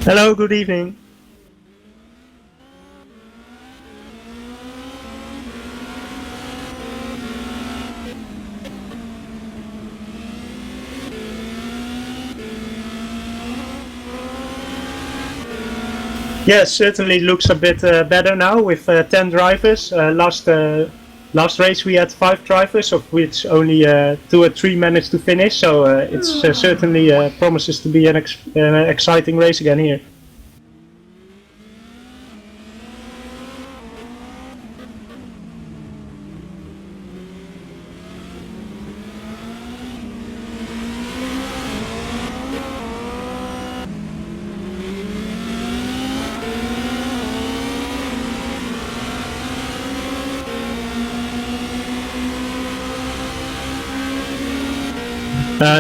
Hello, good evening. Yes, certainly looks a bit better now with 10 drivers. Last race we had 5 drivers, of which only 2 or 3 managed to finish. So it's certainly promises to be an exciting race again here.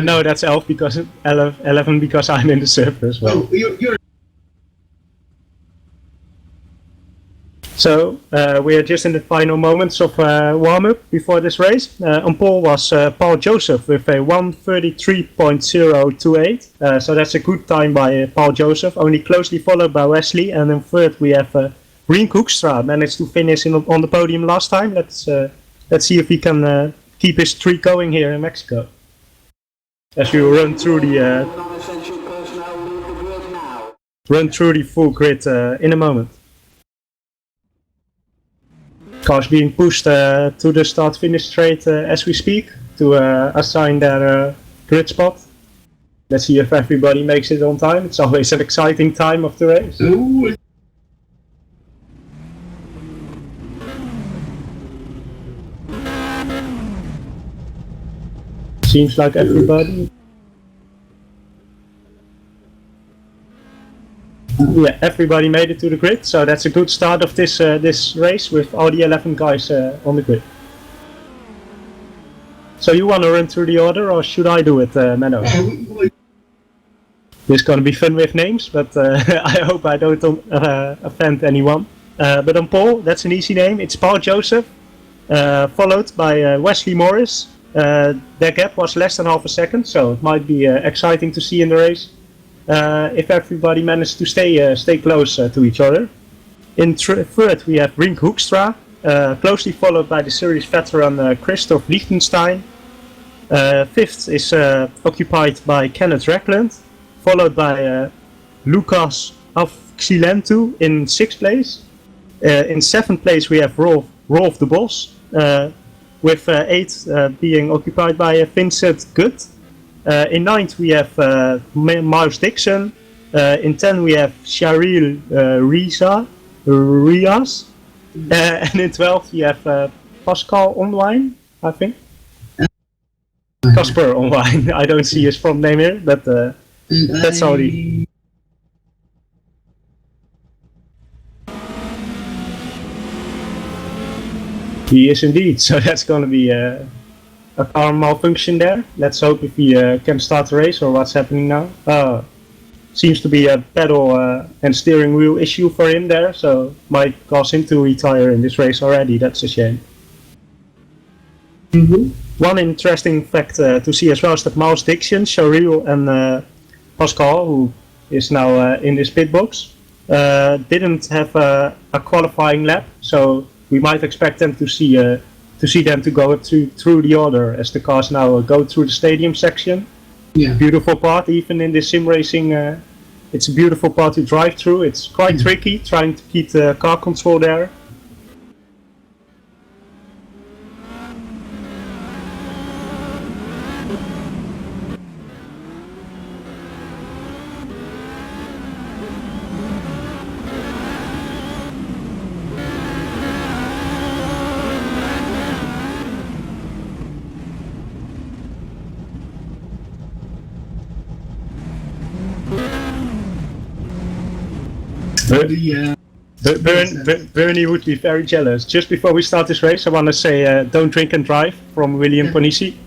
No, that's 11 because 11 because I'm in the server as well. So we are just in the final moments of warm-up before this race. On pole was Paul Joseph with a 1:33.028. So that's a good time by Paul Joseph, only closely followed by Wesley. And in third we have Reen Hoekstra, managed to finish on the podium last time. Let's see if he can keep his streak going here in Mexico. As we run through the full grid in a moment. Cars being pushed to the start-finish straight as we speak to assign their grid spot. Let's see if everybody makes it on time. It's always an exciting time of the race. Ooh. Seems like everybody. Yeah, everybody made it to the grid, so that's a good start of this race with all the 11 guys on the grid. So you want to run through the order, or should I do it, Menno? This is going to be fun with names, but I hope I don't offend anyone. But on pole, that's an easy name. It's Paul Joseph, followed by Wesley Morris. Their gap was less than half a second, so it might be exciting to see in the race. If everybody managed to stay close to each other. In third we have Reen Hoekstra, closely followed by the series veteran Christoph Liechtenstein. Fifth is occupied by Kenneth Reckland, followed by Lucas Avxilentu in 6th place. In 7th place we have Rolf de Bos, with 8th being occupied by Vincent Gut. In 9th we have Miles Dixon. In 10th we have Sharil Rias. And in 12th we have Pascal Online, I think. Casper Online. I don't see his front name here, but that's all he. He is indeed, so that's going to be a car malfunction there. Let's hope if he can start the race, or what's happening now. Seems to be a pedal and steering wheel issue for him there, so might cause him to retire in this race already. That's a shame. One interesting fact to see as well is that Miles Dixon, Sharil and Pascal, who is now in this pit box, didn't have a qualifying lap, so we might expect them to see them to go through the order as the cars now go through the stadium section. Yeah. Beautiful part, even in this sim racing, it's a beautiful part to drive through. It's quite tricky trying to keep the car control there. Bernie would be very jealous. Just before we start this race, I want to say don't drink and drive from William Ponisi.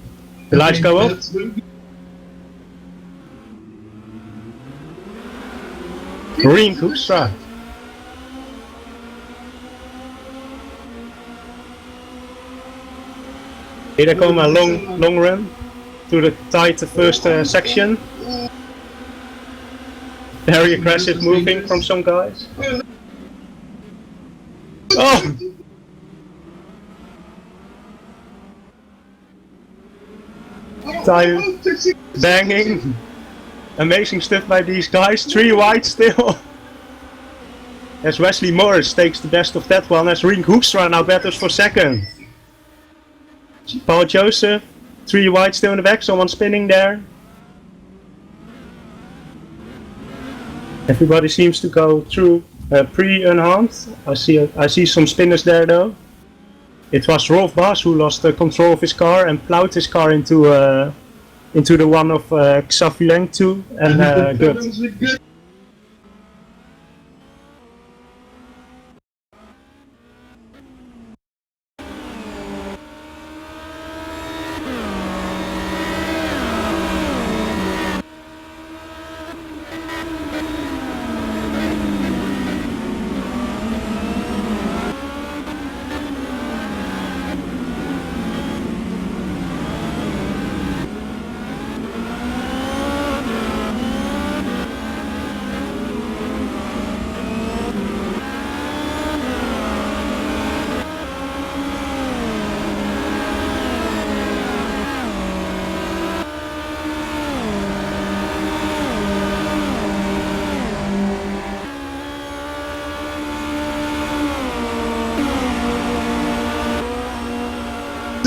The lights go off. Reen Hoekstra. Here they come, a long run to the tight first section. Very aggressive moving from some guys. Oh! Tire banging. Amazing stuff by these guys. 3 wide still. As Wesley Morris takes the best of that one, as Rink Hoekstra now battles for second. Paul Joseph, 3 wide still in the back, someone spinning there. Everybody seems to go through pre-unharmed. I see some spinners there though. It was Rolf Baas who lost control of his car and plowed his car into the one of Xavier too, and good.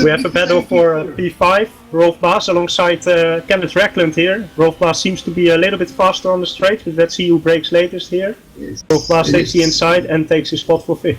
We have a battle for P5, Rolf Baas alongside Kenneth Reckland here. Rolf Baas seems to be a little bit faster on the straight, but let's see who breaks latest here. Yes. Rolf Baas takes the inside and takes his spot for 5th.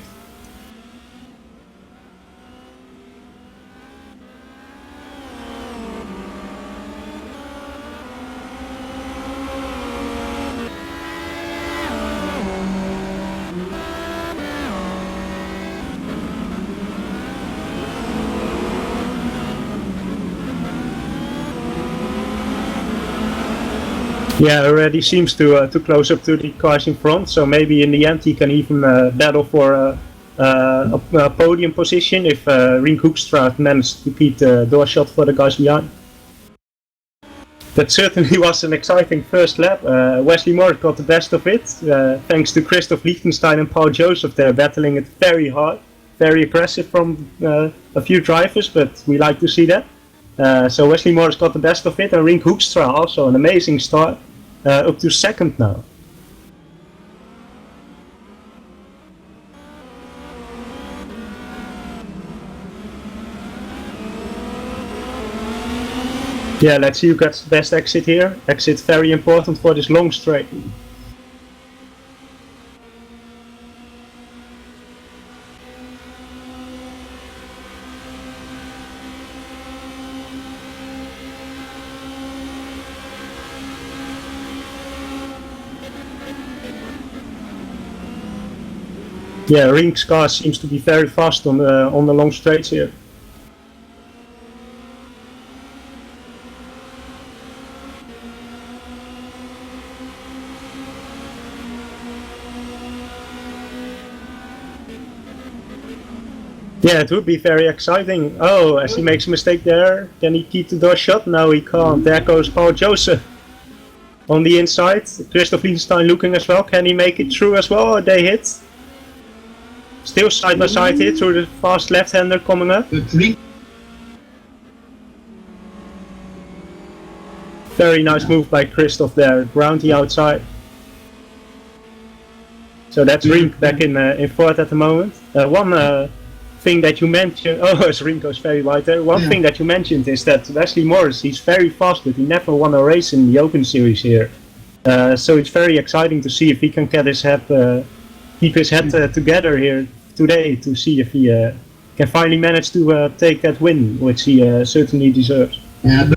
Yeah, already seems to close up to the cars in front, so maybe in the end he can even battle for a podium position if Rink Hoekstra managed to beat the door shot for the guys behind. That certainly was an exciting first lap. Wesley Morris got the best of it, thanks to Christoph Liechtenstein and Paul Joseph there battling it very hard, very aggressive from a few drivers, but we like to see that. So Wesley Morris got the best of it, and Rink Hoekstra also an amazing start, up to 2nd now. Yeah, let's see who gets the best exit here. Exit very important for this long straight. Yeah, Rink's car seems to be very fast on the long straights here. Yeah, it would be very exciting. Oh, as he makes a mistake there, can he keep the door shut? No, he can't. There goes Paul Joseph on the inside. Christoph Liechtenstein looking as well. Can he make it through as well, or they hit? Still side by side here through the fast left-hander coming up. Very nice move by Christoph there, round the outside. So that's Rink back in 4th at the moment. One thing that you mentioned, as Rink goes very wide there. One thing that you mentioned is that Wesley Morris, he's very fast, but he never won a race in the Open Series here. So it's very exciting to see if he can get his head. Keep his head together here today to see if he can finally manage to take that win, which he certainly deserves. Yeah.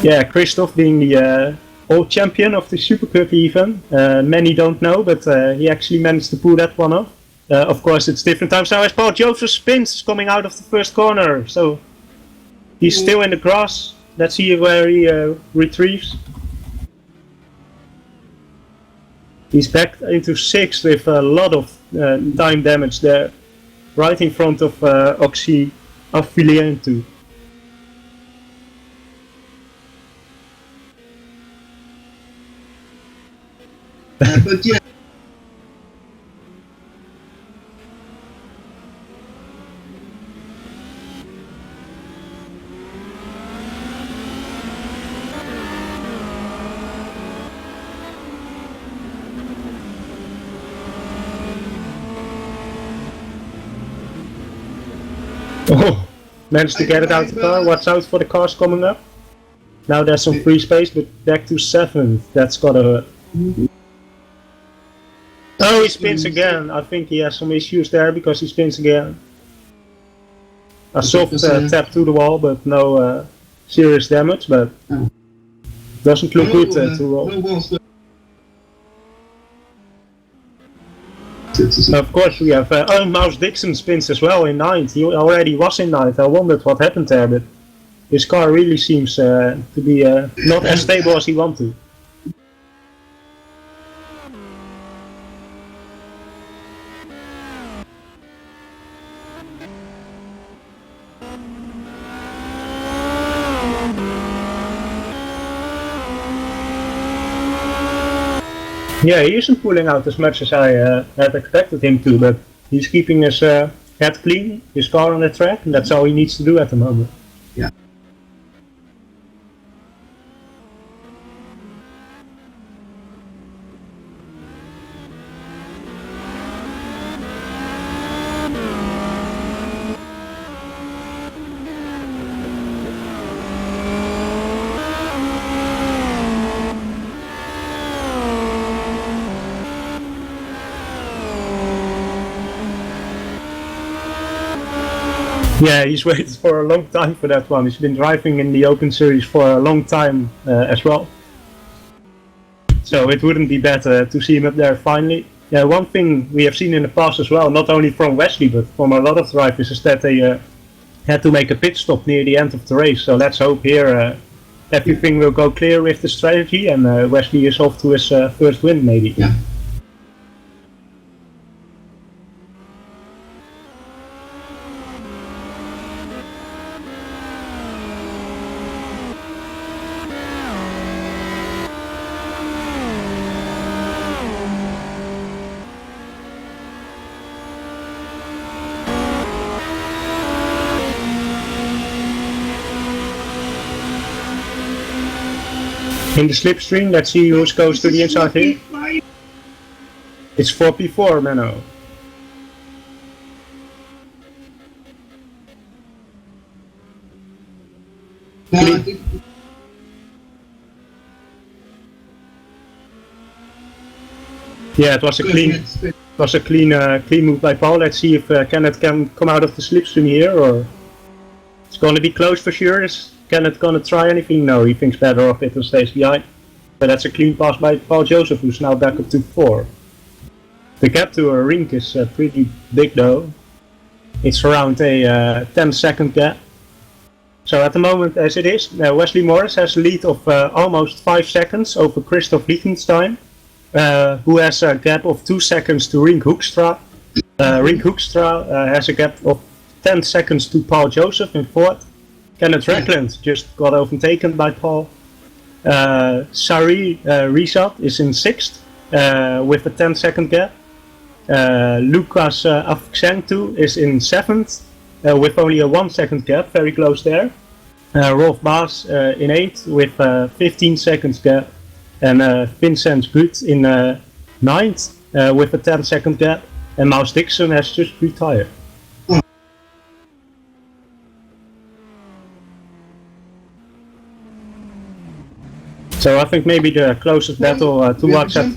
Yeah, Christoph being the old champion of the Super Cup even. Many don't know, but he actually managed to pull that one off. Of course, it's different times now as Paul Joseph spins coming out of the first corner. So He's still in the grass. Let's see where he retrieves. He's back into 6th with a lot of time damage there. Right in front of Oxy Affiliento. But yeah. Oh, managed to get it out of the car. Watch out for the cars coming up. Now there's some free space, but back to 7th. That's gotta hurt. Oh, he spins again. I think he has some issues there because he spins again. A soft tap to the wall, but no serious damage, but doesn't look good to roll. Of course we have Mouse Dixon spins as well in 9th. He already was in 9th. I wondered what happened there, but his car really seems to be not as stable as he wants to. Yeah, he isn't pulling out as much as I had expected him to, but he's keeping his head clean, his car on the track, and that's all he needs to do at the moment. Yeah. Yeah, he's waited for a long time for that one. He's been driving in the Open Series for a long time as well. So it wouldn't be better to see him up there finally. Yeah, one thing we have seen in the past as well, not only from Wesley but from a lot of drivers, is that they had to make a pit stop near the end of the race. So let's hope here everything will go clear with the strategy and Wesley is off to his first win maybe. Yeah. In the slipstream, let's see who goes to the inside here. It's 4P4, Menno. Yeah, it was a clean move by Paul. Let's see if Kenneth can come out of the slipstream here, or it's going to be close for sure. Is Kenneth going to try anything? No, he thinks better of it and stays behind. But that's a clean pass by Paul Joseph, who's now back up to 4. The gap to a rink is pretty big though. It's around a 10-second gap. So at the moment, as it is, Wesley Morris has a lead of almost 5 seconds over Christoph Liechtenstein, who has a gap of 2 seconds to Rink Hoekstra. Rink Hoekstra has a gap of 10 seconds to Paul Joseph in 4th. Kenneth Reckland just got overtaken by Paul. Sari Rizat is in 6th with a 10-second gap. Lucas Afxentu is in 7th with only a 1-second gap, very close there. Rolf Baas in 8th with 15 seconds gap. And Vincent Gut in 9th with a 10-second gap. And Mouse Dixon has just retired. So I think maybe the closest battle to watch at...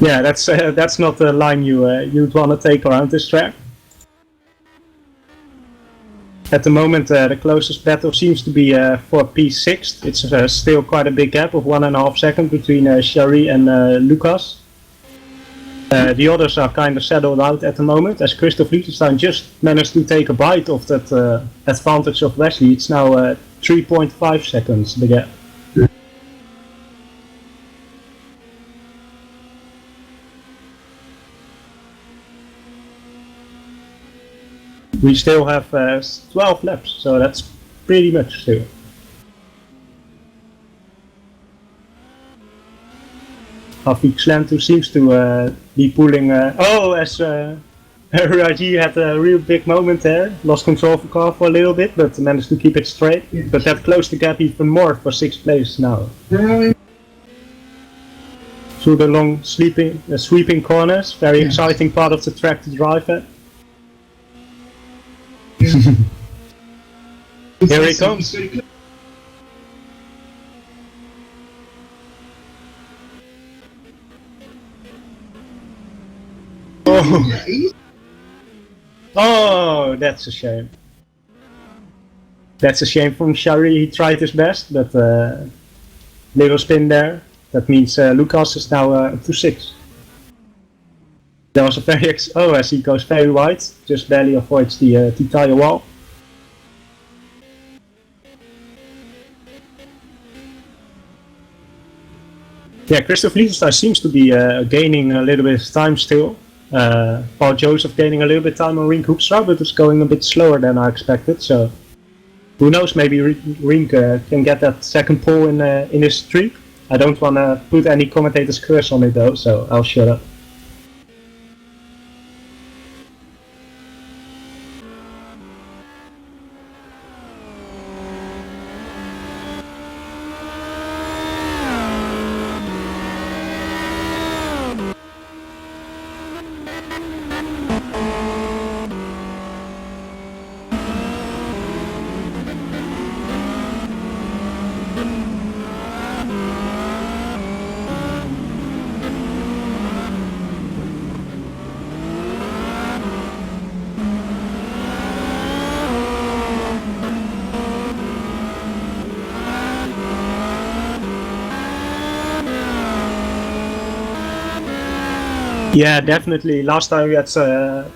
Yeah, that's not the line you'd want to take around this track. At the moment, the closest battle seems to be for P6. It's still quite a big gap of 1.5 seconds between Shari and Lucas. The others are kind of settled out at the moment, as Christoph Liechtenstein just managed to take a bite of that advantage of Wesley. It's now 3.5 seconds, the gap. We still have 12 laps, so that's pretty much still. Afik Slantu seems to be pulling. As RIG had a real big moment there, lost control of the car for a little bit, but managed to keep it straight. Yes. But that closed the gap even more for 6th place now. Through the long sweeping corners, very exciting part of the track to drive at. Here he comes. Oh, that's a shame. That's a shame from Shari. He tried his best, but little spin there. That means Lucas is now up to 6. There was a very as he goes very wide, just barely avoids the tire wall. Yeah, Christoph Liechtenstein seems to be gaining a little bit of time still. Paul Joseph gaining a little bit of time on Rink Hoekstra, but it's going a bit slower than I expected. So who knows? Maybe Rink can get that second pole in his streak. I don't want to put any commentator's curse on it though, so I'll shut up. Yeah, definitely. Last time we had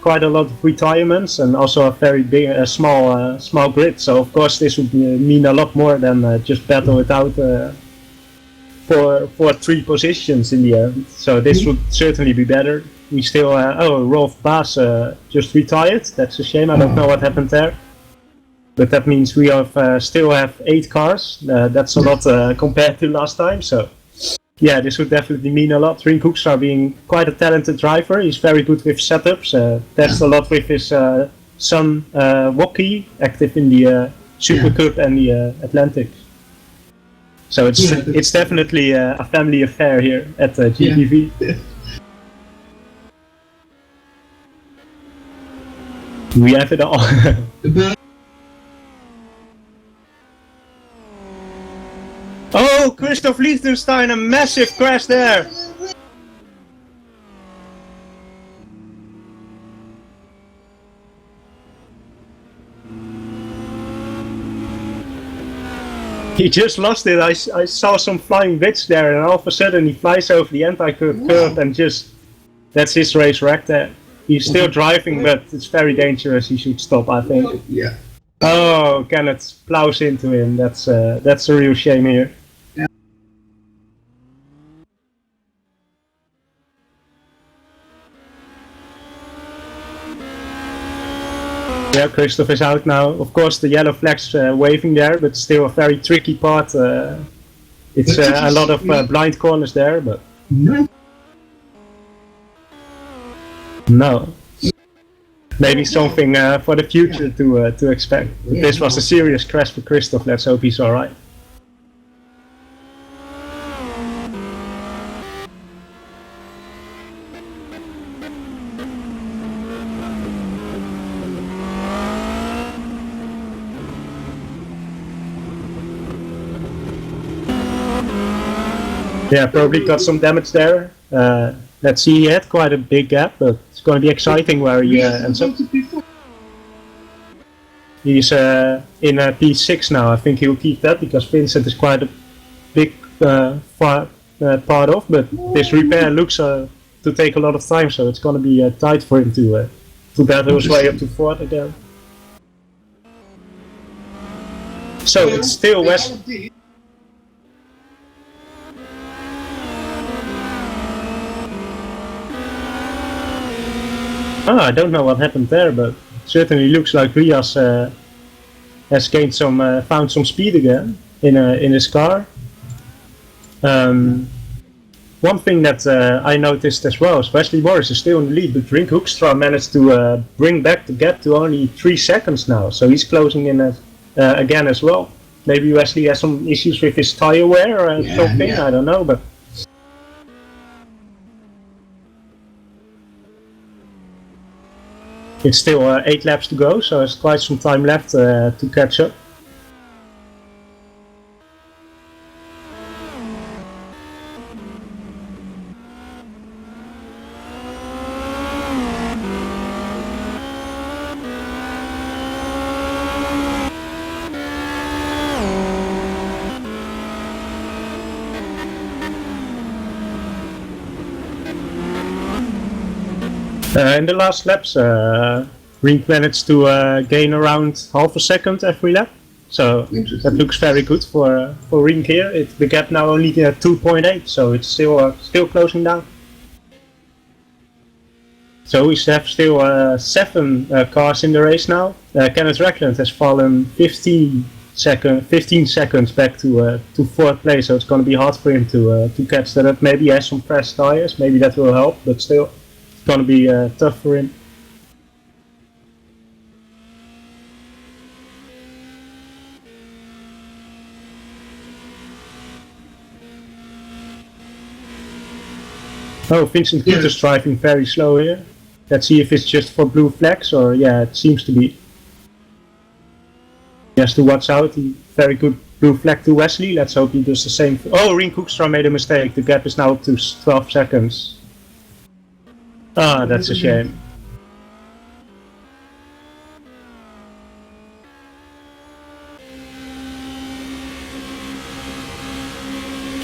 quite a lot of retirements and also a very big, small grid. So of course this would mean a lot more than just battle it out for 3 positions in the end. So this would certainly be better. We still, Rolf Baas just retired. That's a shame. I don't know what happened there. But that means we have still have 8 cars. That's a lot compared to last time. So. Yeah, this would definitely mean a lot. Rink Hoekstra being quite a talented driver. He's very good with setups. Tests a lot with his son Woki, active in the Super Cup and the Atlantic. So it's definitely a family affair here at GPV. Yeah. We have it all. Oh, Christoph Liechtenstein, a massive crash there! He just lost it. I saw some flying bits there, and all of a sudden he flies over the anti-curve and just... That's his race wreck there. He's still driving, but it's very dangerous. He should stop, I think. Yeah. Oh, Kenneth plows into him. That's a real shame here. Yeah, Christoph is out now. Of course, the yellow flag's waving there, but still a very tricky part. It's a lot of blind corners there, but no. Maybe something for the future to expect. But this was a serious crash for Christoph. Let's hope he's all right. Yeah, probably got some damage there. Let's see, he had quite a big gap, but it's going to be exciting where he ends up. He's in P6 now. I think he'll keep that because Vincent is quite a big part of, but this repair looks to take a lot of time, so it's going to be tight for him to battle his way up to 4th again. So it's still West. I don't know what happened there, but it certainly looks like Rias has gained found some speed again in his car. One thing that I noticed as well is Wesley Morris is still in the lead, but Rink Hoekstra managed to bring back the gap to only 3 seconds now, so he's closing in again as well. Maybe Wesley has some issues with his tire wear or something, I don't know, but it's still 8 laps to go, so there's quite some time left to catch up. In the last laps, Rink managed to gain around half a second every lap, so that looks very good for Rink here. The gap now only 2.8, so it's still closing down. So we have still 7 cars in the race now. Kenneth Reckland has fallen 15 seconds back to 4th place, so it's going to be hard for him to catch that up. Maybe he has some fresh tires, maybe that will help, but still. Gonna be tough for him. Oh, Vincent Peter's driving very slow here. Let's see if it's just for blue flags or it seems to be. He has to watch out. Very good blue flag to Wesley. Let's hope he does the same. Oh, Rink Hoekstra made a mistake. The gap is now up to 12 seconds. That's a shame.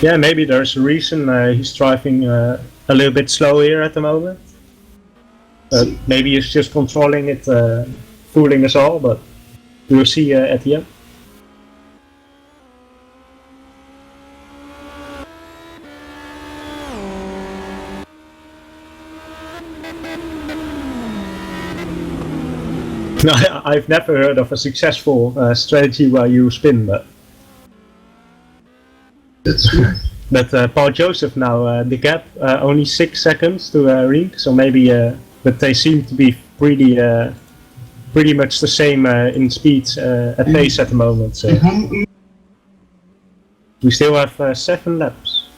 Yeah, maybe there's a reason he's driving a little bit slow here at the moment. Maybe he's just controlling it, fooling us all, but we'll see at the end. I've never heard of a successful strategy where you spin, but that's true. But Paul Joseph now the gap only 6 seconds to Rink, so maybe but they seem to be pretty much the same in speed at pace at the moment. So we still have 7 laps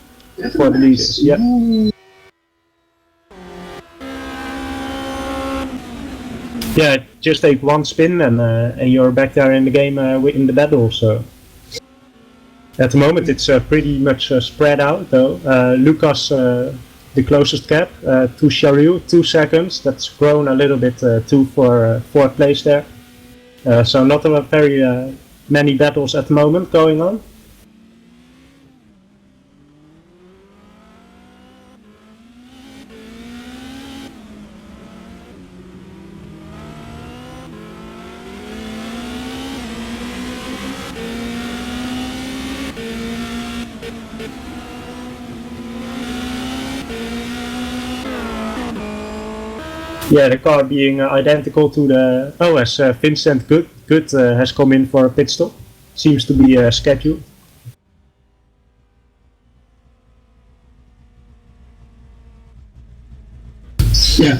for the leaders. Yeah. Yeah, just take 1 spin and you're back there in the game in the battle. So at the moment it's pretty much spread out though. Lucas, the closest gap to Charil, 2 seconds. That's grown a little bit too for 4th place there. So not a very many battles at the moment going on. Yeah, the car being identical to the... Oh, as Vincent Good has come in for a pit stop. Seems to be scheduled. Yeah.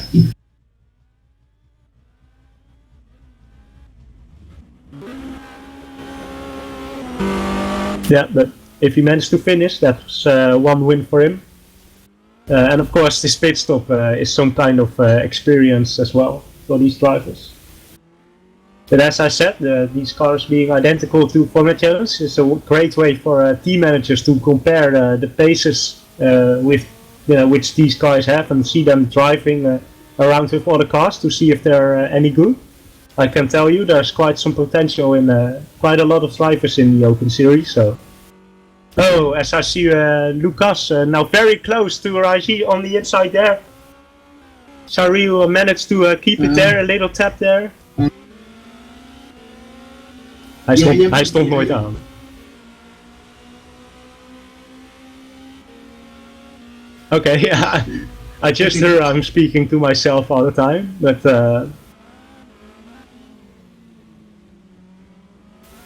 Yeah, but if he managed to finish, that's 1 win for him. And of course this pit stop is some kind of experience as well for these drivers. But as I said, these cars being identical to Formula Challenge is a great way for team managers to compare the paces with which these guys have and see them driving around with other cars to see if they're any good. I can tell you there's quite some potential in quite a lot of drivers in the Open Series. So, as I see Lucas now very close to Raji on the inside there. Shari managed to keep it there, a little tap there. Hij stond nooit aan. Okay, yeah, I just heard I'm speaking to myself all the time, but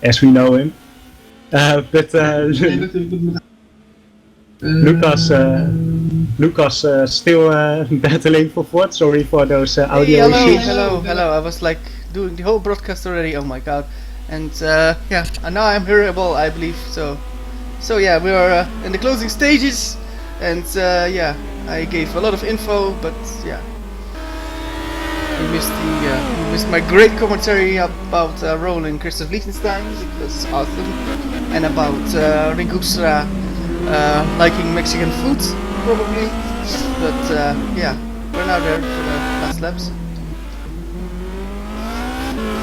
as we know him. Lucas still battling for fourth. Sorry for those audio issues. Hello. I was like doing the whole broadcast already. Oh my god. And and now I'm hearable, I believe. So yeah, we are in the closing stages, and I gave a lot of info, but yeah, you missed my great commentary about Roland Christoph Liechtenstein. It was awesome, and about Ring Hoekstra liking Mexican food, probably. But we're now there for the last laps.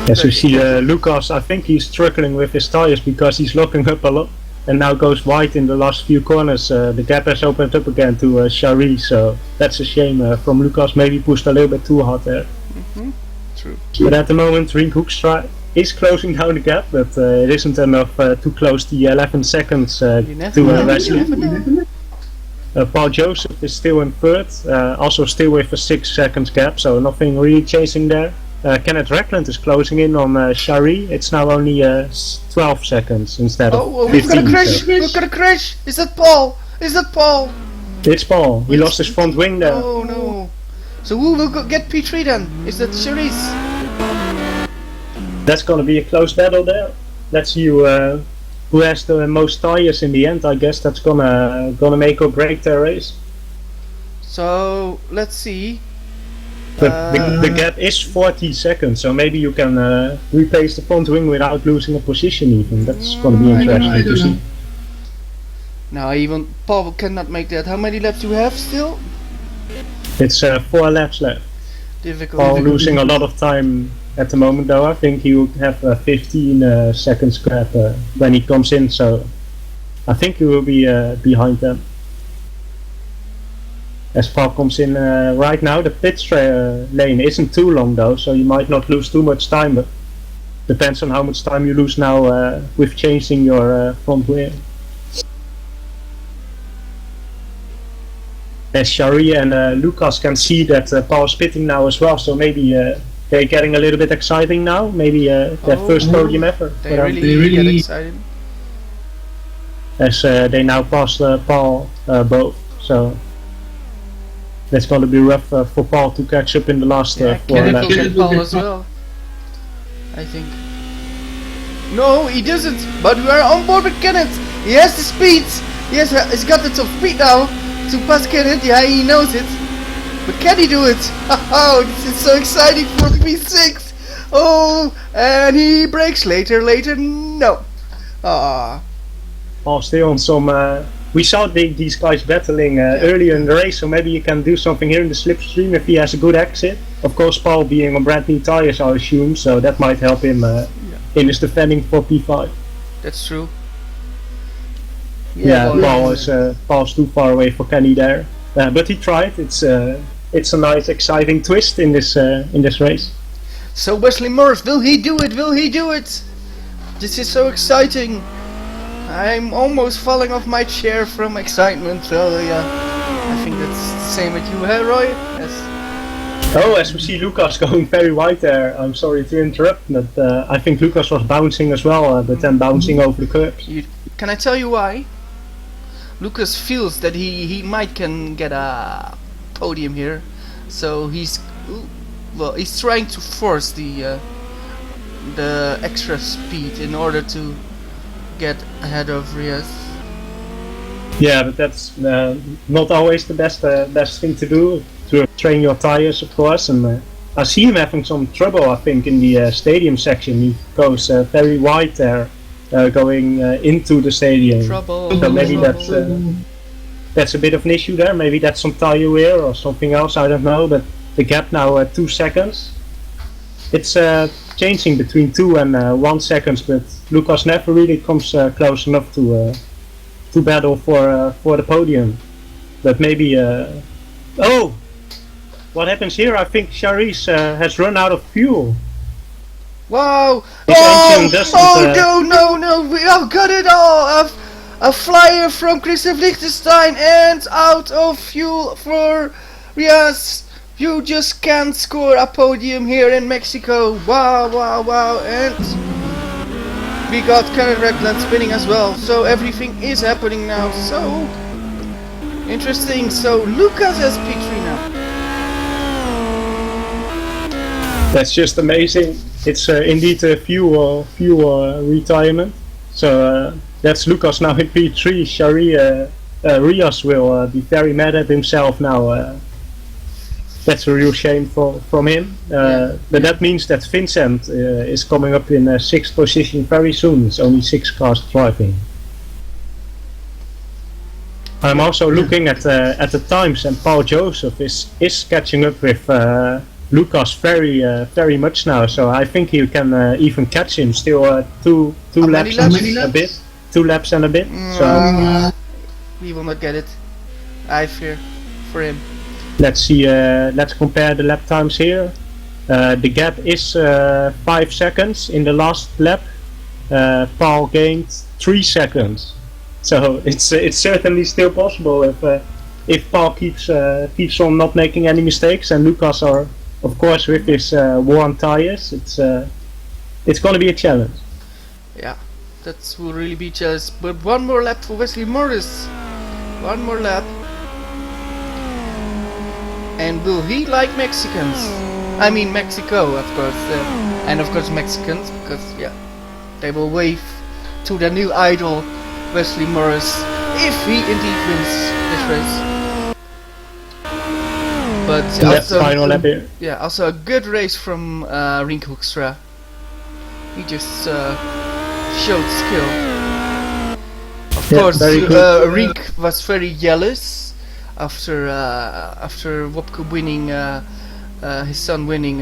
Yes, we see Lucas, I think he's struggling with his tires because he's locking up a lot and now goes wide in the last few corners. The gap has opened up again to Shari, so that's a shame from Lucas. Maybe pushed a little bit too hard there. True. But at the moment, Ring Hoekstra is closing down the gap, but it isn't enough to close the 11 seconds to Wesley. Paul Joseph is still in third, also still with a 6 seconds gap, so nothing really chasing there. Kenneth Reckland is closing in on Shari. It's now only 12 seconds instead of 15. We've got a crash! We've got a crash! Is that Paul? It's Paul. He lost his front wing there. Oh no. So who will get P3 then? Is that Charisse? That's gonna be a close battle there. Let's see who has the most tires in the end. I guess that's gonna make or break their race. So let's see. But the gap is 40 seconds, so maybe you can replace the front wing without losing a position even. That's gonna be interesting to see. Now even Paul cannot make that. How many laps do we have still? It's 4 laps left. Difficult. Paul losing a lot of time at the moment though. I think he will have 15 seconds gap when he comes in, so I think he will be behind them. As Paul comes in right now, the pit lane isn't too long though, so you might not lose too much time, but depends on how much time you lose now with changing your front wing. As Shari and Lucas can see that Paul's pitting now as well, so maybe they're getting a little bit exciting now, maybe their first podium ever. They really get excited. As they now passed Paul both, so that's going to be rough for Paul to catch up in the last 4 laps. Get Paul as well, I think. No, he doesn't, but we are on board with Kenneth. He has the speed. He's got the top speed now to pass Kenneth. Yeah, he knows it. But can he do it? Oh, this is so exciting for P6. Oh, and he breaks later. No. Paul still on some... we saw these guys battling earlier in the race, so maybe you can do something here in the slipstream if he has a good exit. Of course, Paul being on brand new tires, I assume, so that might help him in his defending for P5. That's true. Yeah, Paul's too far away for Kenny there, but he tried. It's a nice, exciting twist in this race. So Wesley Morris, will he do it? This is so exciting. I'm almost falling off my chair from excitement. So yeah, I think that's the same with you, huh, Roy? Yes. Oh, as we see Lucas going very wide there. I'm sorry to interrupt, but I think Lucas was bouncing as well, but then bouncing over the curbs. Can I tell you why? Lucas feels that he might can get a podium here, so he's trying to force the extra speed in order to get ahead of Riaz. Yeah, but that's not always the best thing to do, to train your tires, of course. And I see him having some trouble, I think, in the stadium section. He goes very wide there, going into the stadium. So maybe that's a bit of an issue there. Maybe that's some tire wear or something else, I don't know. But the gap now 2 seconds. it's changing between 2 and 1 seconds, but Lucas never really comes close enough to battle for the podium. But maybe oh, what happens here? I think Charisse has run out of fuel. Wow! His Oh, engine doesn't, no! We have got it all! A flyer from Christoph Liechtenstein and out of fuel for Rias. You just can't score a podium here in Mexico. Wow! And we got Kenneth Ragland spinning as well. So everything is happening now. So interesting. So Lucas has P3 now. That's just amazing. It's indeed a fuel retirement. So that's Lucas now in P3. Rias will be very mad at himself now. That's a real shame from him. But that means that Vincent is coming up in 6th position very soon. It's only 6 cars driving. I'm also looking at the times, and Paul Joseph is catching up with Lucas very much now. So I think you can even catch him. Still two laps and a bit. 2 laps and a bit. So we will not get it. I fear for him. let's see. Let's compare the lap times here. The gap is 5 seconds in the last lap. Paul gained 3 seconds. So it's certainly still possible if Paul keeps on not making any mistakes, and Lucas are, of course, with his worn tires. It's going to be a challenge. Yeah, that will really be a challenge. But one more lap for Wesley Morris. One more lap. And will he like Mexicans? I mean Mexico, of course, and of course Mexicans, because yeah, they will wave to their new idol, Wesley Morris, if he indeed wins this race. But also, final lap here. yeah, also a good race from Rink Hoekstra. He just showed skill. Of course, Rink was very jealous after Wopke winning, his son winning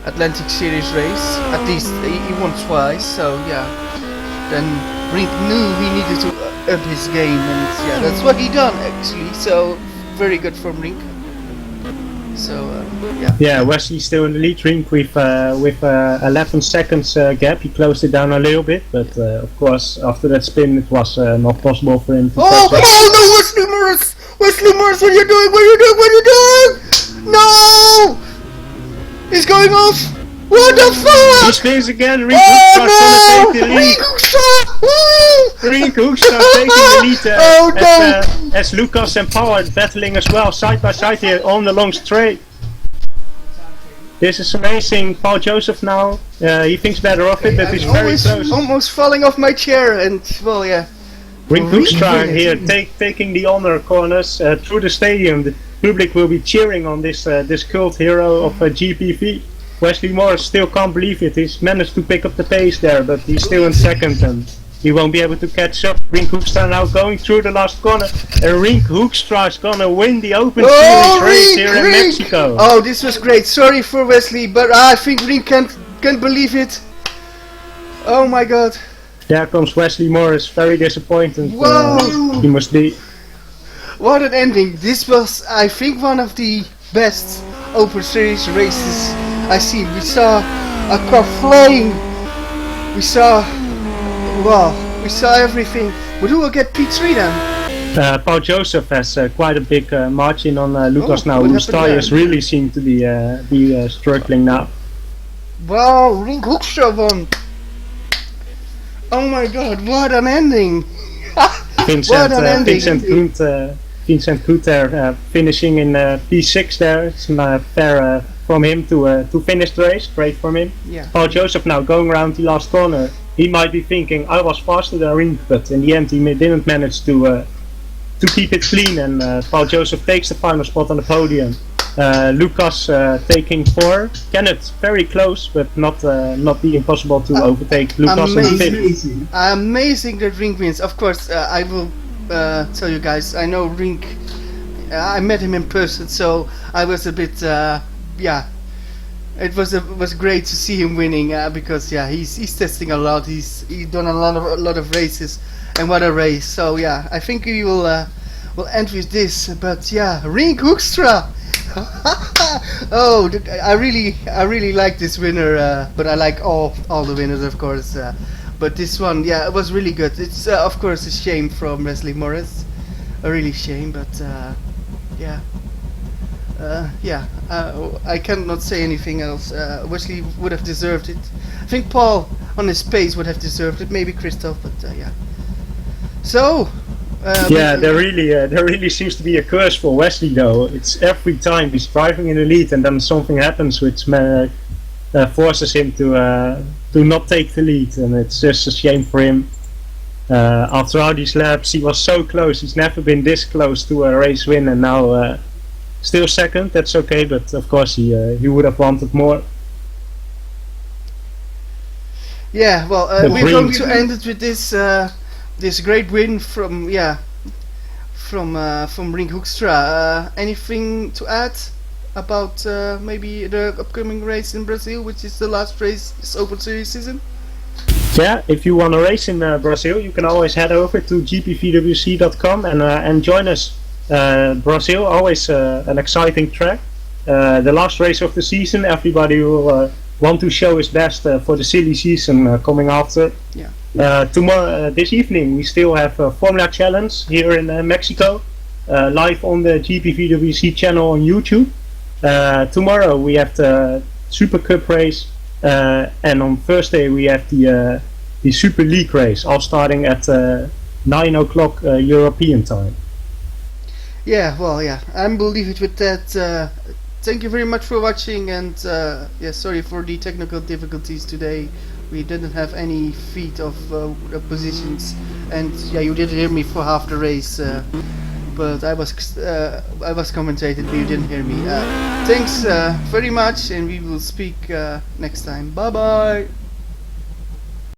Atlantic Series race. At least he won twice. So yeah, then Rink knew he needed to up his game, and yeah, that's what he done actually. So very good from Rink. So yeah. Yeah, Wesley still in the lead. Rink with 11 seconds gap. He closed it down a little bit, but of course after that spin it was not possible for him to catch up. No, Wesley Morris! Wesley Morris, what are you doing? What are you doing? No! He's going off! What the fuck? He spins again. Rink Hoekstra's gonna take the lead. Rink Hoekstra! Rink Hoekstra taking the lead Oh, as Lucas and Paul are battling as well, side by side here on the long straight. This is amazing. Paul Joseph now, he thinks better of it, but he's very close. Almost falling off my chair, and well, yeah. Rink Hoekstra here taking the honor corners through the stadium. The public will be cheering on this cult hero of GPV. Wesley Morris still can't believe it. He's managed to pick up the pace there, but he's still in second and he won't be able to catch up. Rink Hoekstra now going through the last corner, and Rink Hoekstra is gonna win the Open Series race here in Mexico. Oh, this was great. Sorry for Wesley, but I think Rink can't believe it. Oh my god. There comes Wesley Morris, very disappointed. Wow. He must be. What an ending. This was, I think, one of the best Open Series races I've seen. We saw a car flying. We saw everything. But who will get P3 then? Paul Joseph has quite a big margin on Lucas now, what whose happened tires there? really seem to be struggling now. Wow, Rink Hoekstra won. Oh my god, what an ending! What an ending! Vincent Klont finishing in P6 there. It's fair from him to finish the race. Great from him. Yeah. Paul Joseph now going around the last corner. He might be thinking I was faster than Rink, but in the end he didn't manage to keep it clean. And Paul Joseph takes the final spot on the podium. Lucas taking 4. Kenneth very close, but not being possible to overtake Lucas in 5th. Amazing that Rink wins. Of course, I will tell you guys. I know Rink. I met him in person, so I was a bit It was great to see him winning because yeah, he's testing a lot. He's done a lot of races, and what a race! So yeah, I think we will end with this. But yeah, Ring Hoekstra. Oh, I really like this winner, but I like all the winners, of course. But this one, yeah, it was really good. It's of course a shame from Wesley Morris, a really shame. But yeah, I cannot say anything else. Wesley would have deserved it. I think Paul on his pace would have deserved it. Maybe Christoph, but yeah. So. Yeah, there really seems to be a curse for Wesley though. It's every time he's driving in the lead and then something happens which forces him to not take the lead, and it's just a shame for him. After all these laps, he was so close. He's never been this close to a race win, and now still second. That's okay, but of course he would have wanted more. Yeah, well, we're going to end it with this great win from Ring Hoekstra. Anything to add about maybe the upcoming race in Brazil, which is the last race this Open Series season? Yeah, if you want to race in Brazil, you can always head over to GPVWC.com and join us. Brazil, always an exciting track. The last race of the season, everybody will want to show his best for the silly season coming after. Yeah. Tomorrow, this evening, we still have a Formula Challenge here in Mexico, live on the GPVWC channel on YouTube. Tomorrow we have the Super Cup race, and on Thursday we have the Super League race, all starting at 9 o'clock European time. Yeah, well, yeah, I will leave it with that. Thank you very much for watching, and yeah, sorry for the technical difficulties today. We didn't have any feed of the positions, and yeah, you didn't hear me for half the race, but I was commentated, but you didn't hear me. Thanks very much, and we will speak next time. Bye bye.